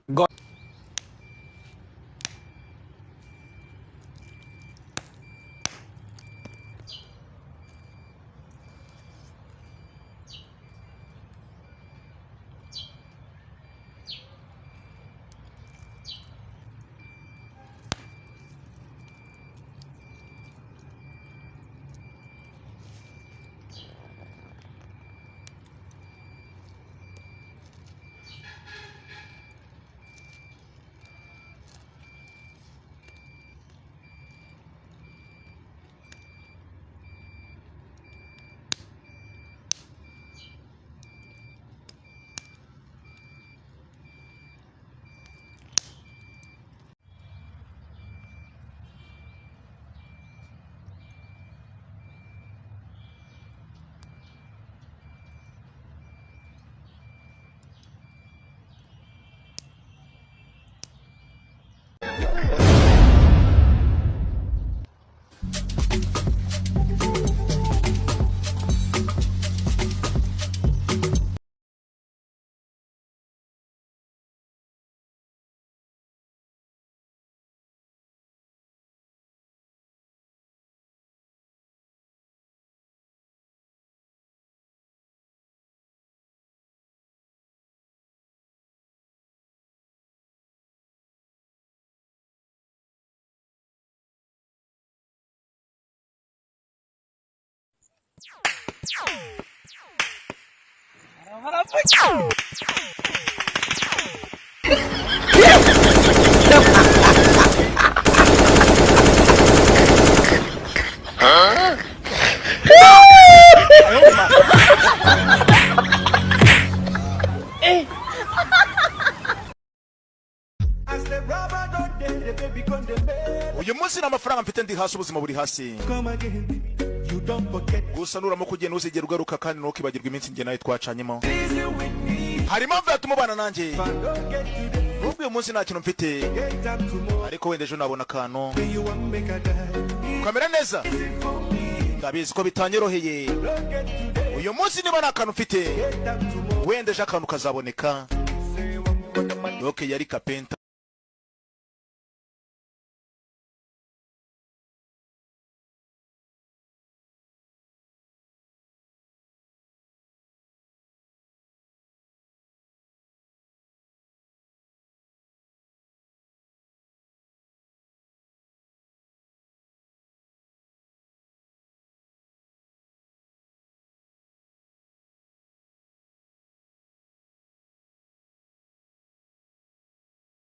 God. uyu munsi n'amafaranga mfite ndi hasi ubuzima buri hasi gusa nuramo kugenda uzigera ugaruka kandi ntukibagirwe iminsi njye nawe twacanyemo hari impamvu yatuma ubana nanjye nubwo uyu munsi nta kintu mfite ariko wenda ejo nabona akantu ukamera neza ndabizi ko bitanyoroheye uyu munsi niba nta kantu mfite wenda ejo akantu kazaboneka doke yari kapenta